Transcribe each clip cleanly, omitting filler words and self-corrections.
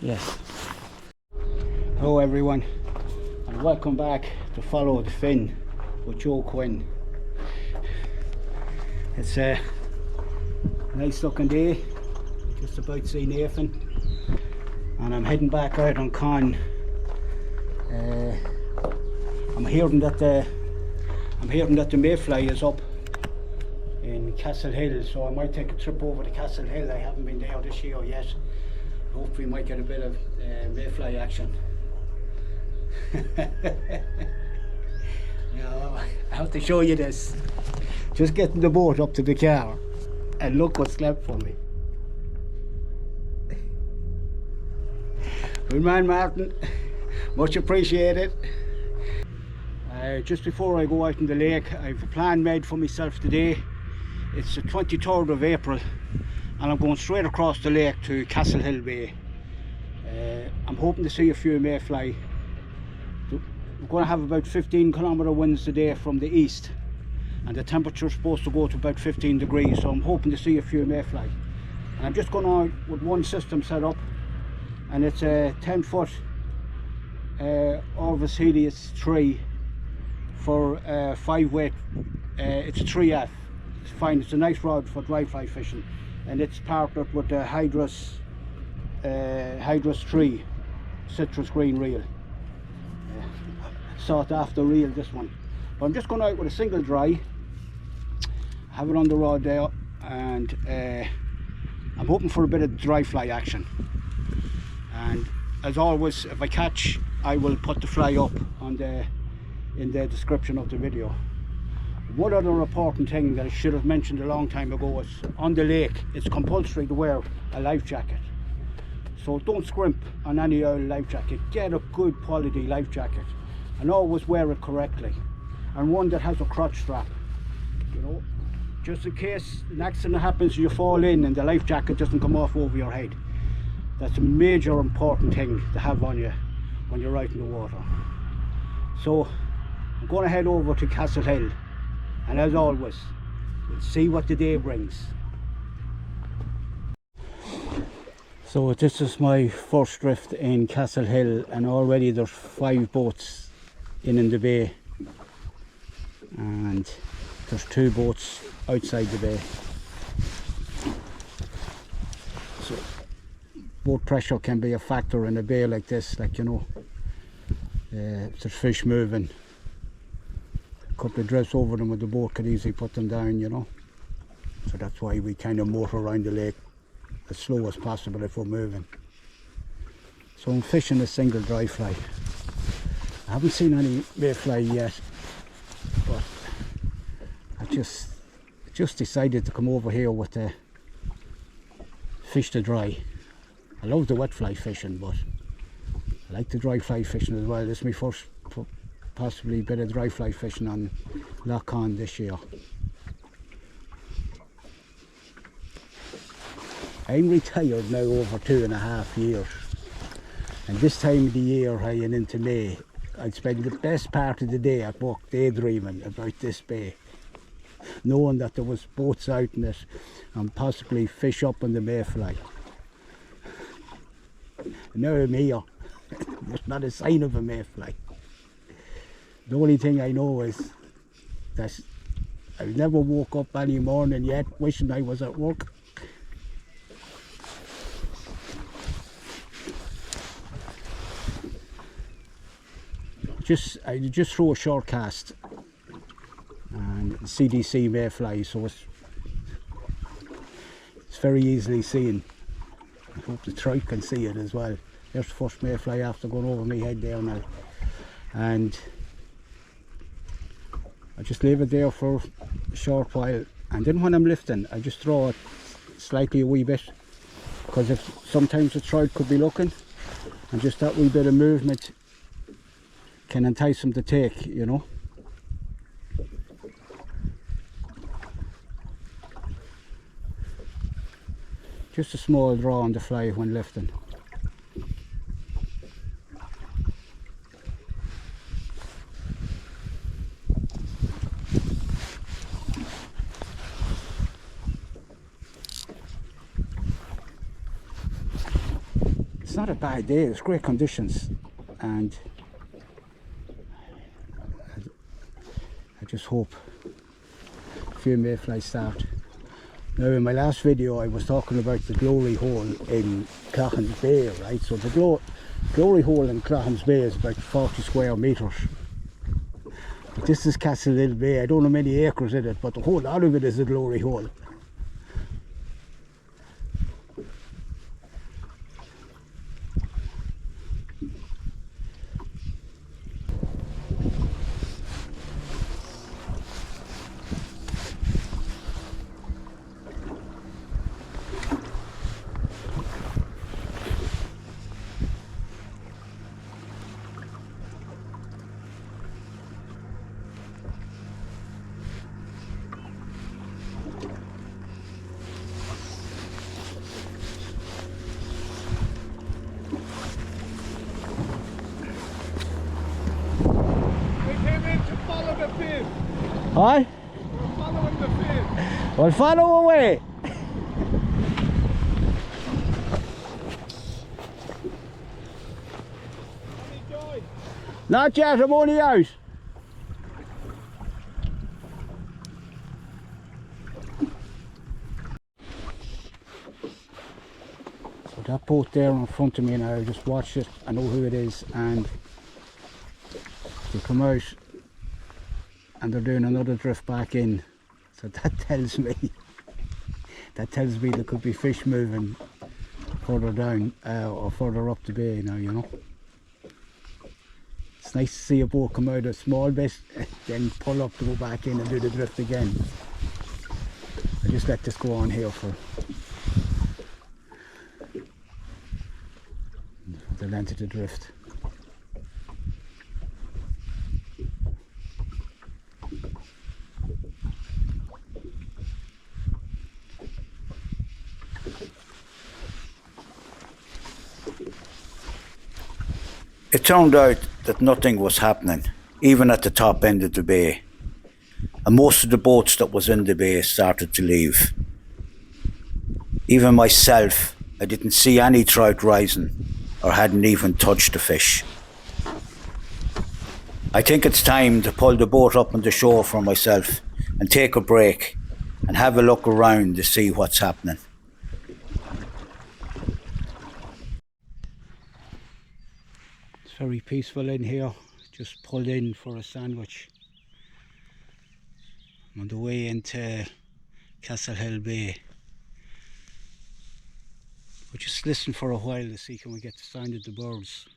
Yes. Hello everyone, and welcome back to Follow the Fin with Joe Quinn. It's a nice looking day, just about to see Nathan, and I'm heading back out on Conn. I'm hearing that the mayfly is up in Castle Hill, so I might take a trip over to Castle Hill. I haven't been there this year yet. Hopefully we might get a bit of mayfly action. Yeah, I have to show you this. Just getting the boat up to the car and look what's left for me. Good man, Martin, much appreciated. Just before I go out in the lake, I have a plan made for myself today. It's the 23rd of April and I'm going straight across the lake to Castle Hill Bay. I'm hoping to see a few mayfly. We're going to have about 15-kilometre winds today from the east, and the temperature is supposed to go to about 15 degrees, so I'm hoping to see a few mayfly. And I'm just going out with one system set up, and it's a 10-foot Orvis Helios tree for 5-weight. It's a 3F. It's fine. It's a nice rod for dry fly fishing, and it's partnered with the Hydrus 3 citrus green reel. Sought after reel, this one. But I'm just going out with a single dry, have it on the rod there, and I'm hoping for a bit of dry fly action. And as always, if I catch, I will put the fly up on in the description of the video. One other important thing that I should have mentioned a long time ago is on the lake it's compulsory to wear a life jacket. So don't scrimp on any old life jacket. Get a good quality life jacket and always wear it correctly, and one that has a crotch strap, you know, just in case an accident happens, you fall in and the life jacket doesn't come off over your head. That's a major important thing to have on you when you're out in the water. So I'm going to head over to Castle Hill, and as always, we'll see what the day brings. So this is my first drift in Castle Hill, and already there's 5 boats in the bay, and there's 2 boats outside the bay. So boat pressure can be a factor in a bay like this, like, you know, if there's fish moving, a couple of drifts over them with the boat could easily put them down, you know. So that's why we kind of motor around the lake as slow as possible if we're moving. So I'm fishing a single dry fly. I haven't seen any mayfly yet, but I just decided to come over here with the fish to dry. I love the wet fly fishing, but I like the dry fly fishing as well. This is my first possibly bit of dry fly fishing on Lough Conn this year. I'm retired now over 2.5 years, and this time of the year, heading into May, I'd spend the best part of the day at work daydreaming about this bay, knowing that there was boats out in it and possibly fish up on the mayfly. Now I'm here, there's not a sign of a mayfly. The only thing I know is that I've never woke up any morning yet wishing I was at work. I just throw a short cast and CDC mayfly, so it's very easily seen. I hope the trout can see it as well. There's the first mayfly after going over my head there now, and I just leave it there for a short while, and then when I'm lifting I just throw it slightly a wee bit, because if sometimes the trout could be looking, and just that wee bit of movement can entice them to take, you know. Just a small draw on the fly when lifting. not a bad day, it's great conditions, and I just hope a few mayflies start. Now in my last video I was talking about the glory hole in Cloghans Bay, right? So the glory hole in Cloghans Bay is about 40 square metres. But this is Castle Hill Bay. I don't know many acres in it, but the whole lot of it is a glory hole. Hi? We're following the field. Well, follow away. Any joy? Not yet, I'm only out. So that boat there in front of me now, I just watched it, I know who it is, and they come out and they're doing another drift back in. So that tells me there could be fish moving further down or further up the bay now, you know. It's nice to see a boat come out a small bit, then pull up to go back in and do the drift again. I just let this go on here for the length of the drift. It turned out that nothing was happening, even at the top end of the bay, and most of the boats that was in the bay started to leave. Even myself, I didn't see any trout rising or hadn't even touched the fish. I think it's time to pull the boat up on the shore for myself and take a break and have a look around to see what's happening. Very peaceful in here, just pulled in for a sandwich. I'm on the way into Castle Hill Bay. We'll just listen for a while to see can we get the sound of the birds.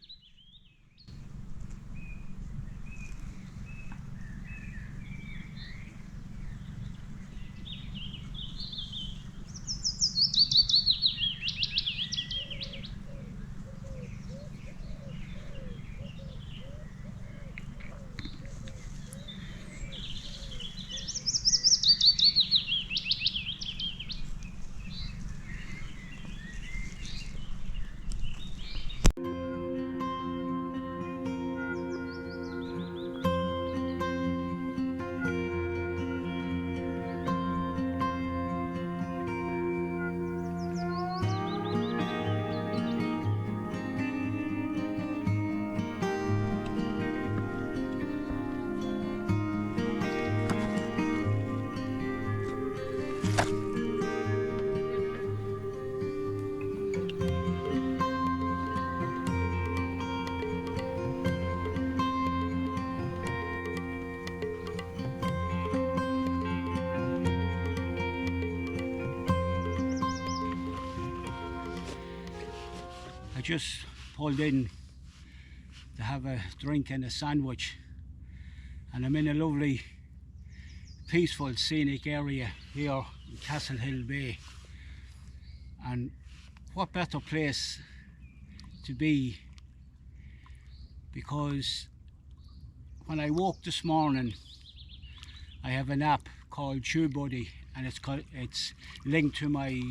I just pulled in to have a drink and a sandwich, and I'm in a lovely peaceful scenic area here in Castle Hill Bay, and what better place to be, because when I woke this morning I have an app called TubeBuddy, and it's linked to my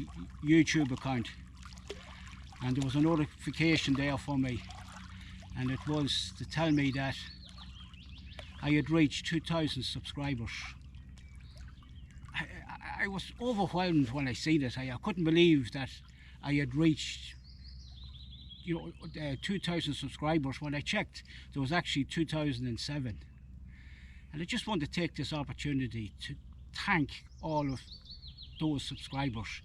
YouTube account, and there was a notification there for me, and it was to tell me that I had reached 2,000 subscribers. I was overwhelmed when I seen it. I couldn't believe that I had reached 2,000 subscribers. When I checked, there was actually 2007. And I just want to take this opportunity to thank all of those subscribers.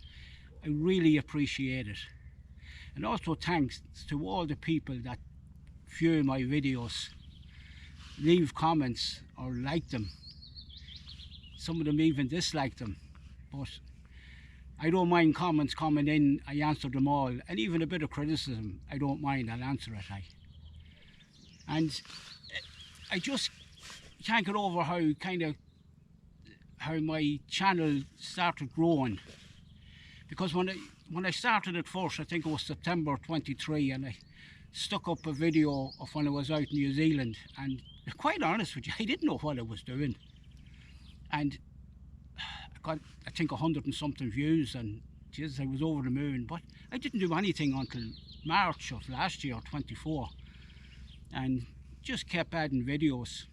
I really appreciate it. And also thanks to all the people that view my videos, leave comments or like them. Some of them even dislike them, but I don't mind comments coming in. I answer them all, and even a bit of criticism I don't mind, I'll answer it. And I just can't get over how my channel started growing, because when I started at first, I think it was September 23, and I stuck up a video of when I was out in New Zealand, and quite honest with you, I didn't know what I was doing, and I got, I think, 100 and something views, and Jesus, I was over the moon. But I didn't do anything until March of last year, 24, and just kept adding videos.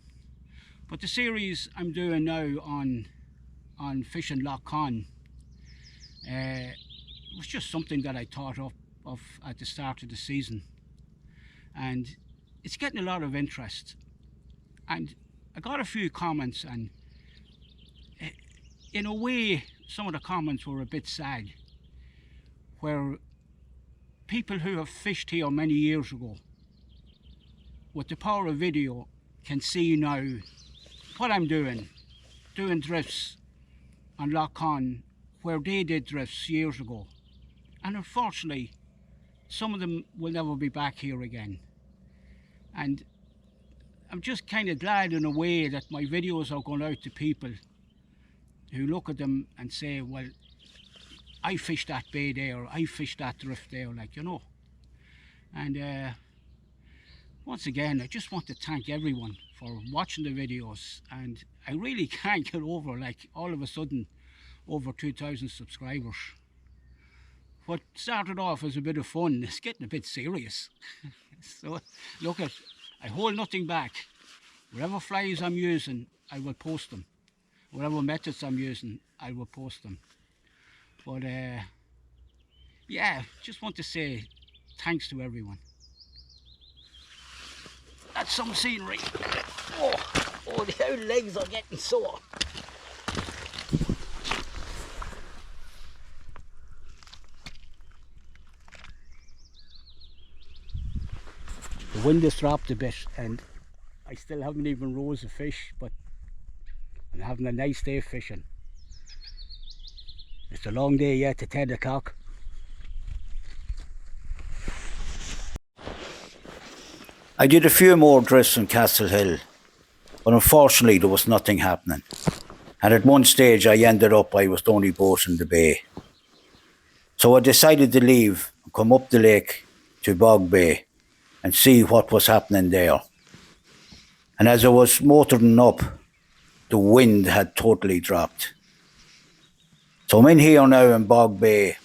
But the series I'm doing now on fishing Lough Conn was just something that I thought of at the start of the season, and it's getting a lot of interest. And I got a few comments, and in a way some of the comments were a bit sad, where people who have fished here many years ago, with the power of video, can see now what I'm doing drifts on Lough Conn where they did drifts years ago. And unfortunately, some of them will never be back here again. And I'm just kind of glad in a way that my videos are going out to people who look at them and say, well, I fished that bay there, or I fished that drift there, like, you know. And once again, I just want to thank everyone for watching the videos, and I really can't get over, like, all of a sudden over 2,000 subscribers. What started off as a bit of fun is getting a bit serious. So look, I hold nothing back. Whatever flies I'm using, I will post them. Whatever methods I'm using, I will post them. But yeah, just want to say thanks to everyone. That's some scenery. Oh, the old legs are getting sore. The wind has dropped a bit, and I still haven't even rose a fish, but I'm having a nice day fishing. It's a long day yet to 10 o'clock. I did a few more drifts on Castle Hill, but unfortunately there was nothing happening. And at one stage I was the only boat in the bay. So I decided to leave and come up the lake to Bog Bay and see what was happening there. And as I was motoring up, the wind had totally dropped. So I'm in here now in Bog Bay,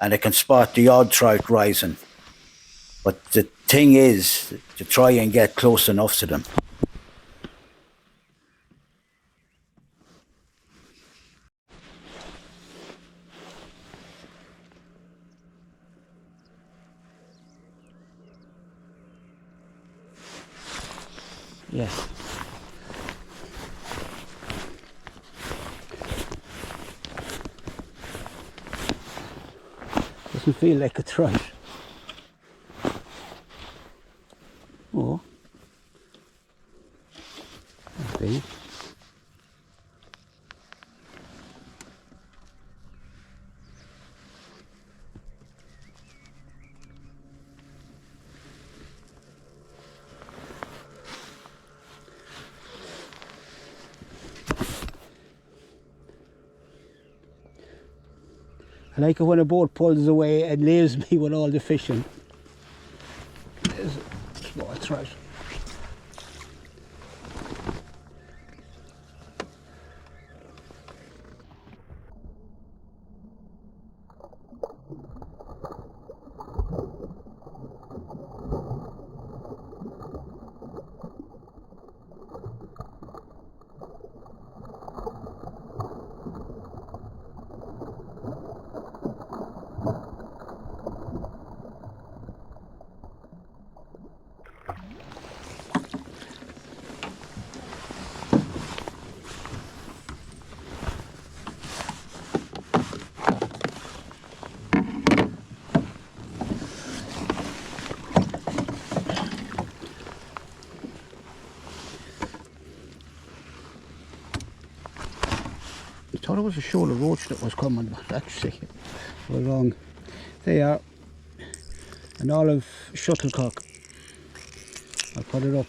and I can spot the odd trout rising. But the thing is to try and get close enough to them. Yes. Doesn't feel like a trout. Oh. Okay. I like it when a boat pulls away and leaves me with all the fishing. There's a small trout. thought it was a shoulder roach that was coming, but actually we're wrong. They are an olive shuttlecock. I'll put it up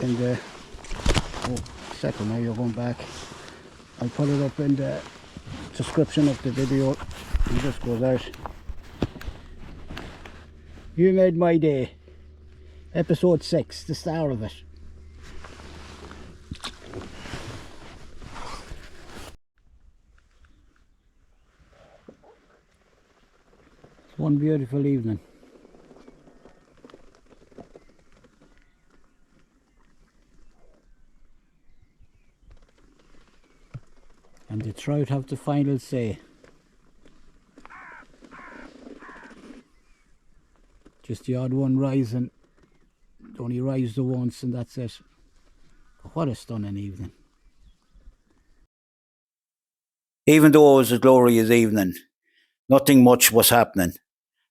in the, oh, second now you're going back. I'll put it up in the description of the video. It just goes out. You made my day. Episode 6, the star of it. One beautiful evening. And the trout have the final say. Just the odd one rising. It only rises once and that's it. But what a stunning evening. Even though it was a glorious evening, nothing much was happening,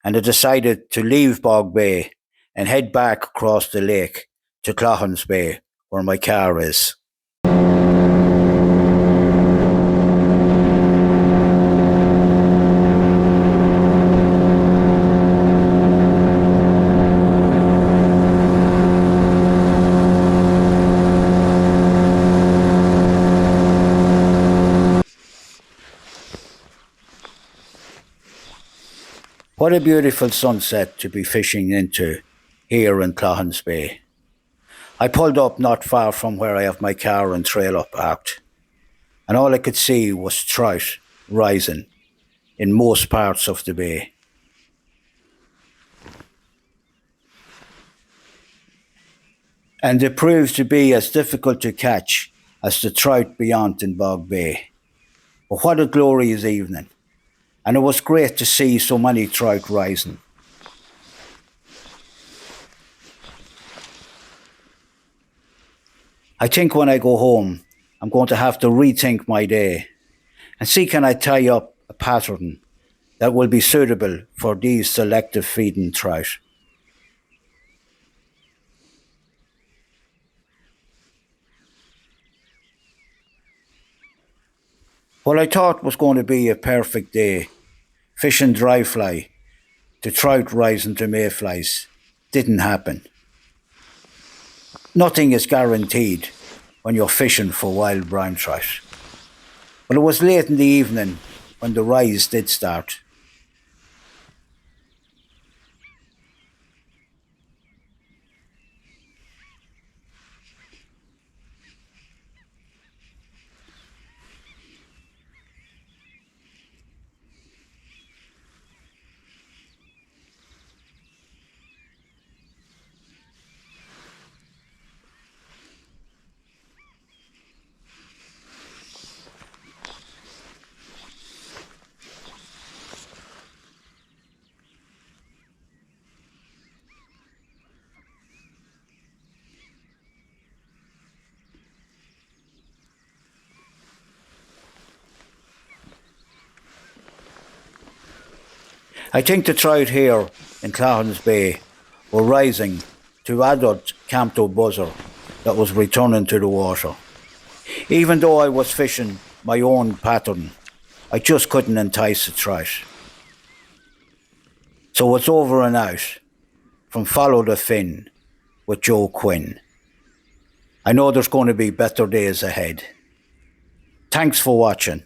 and I decided to leave Bog Bay and head back across the lake to Cloghans Bay, where my car is. What a beautiful sunset to be fishing into here in Cloghans Bay. I pulled up not far from where I have my car and trailer parked, and all I could see was trout rising in most parts of the bay. And they proved to be as difficult to catch as the trout beyond in Bog Bay. But what a glorious evening. And it was great to see so many trout rising. I think when I go home, I'm going to have to rethink my day and see can I tie up a pattern that will be suitable for these selective feeding trout. What I thought was going to be a perfect day, fishing dry fly to trout rising to mayflies, didn't happen. Nothing is guaranteed when you're fishing for wild brown trout. But it was late in the evening when the rise did start. I think the trout here in Cloghans Bay were rising to adult Campto buzzer that was returning to the water. Even though I was fishing my own pattern, I just couldn't entice the trout. So it's over and out from Follow the Fin with Joe Quinn. I know there's going to be better days ahead. Thanks for watching.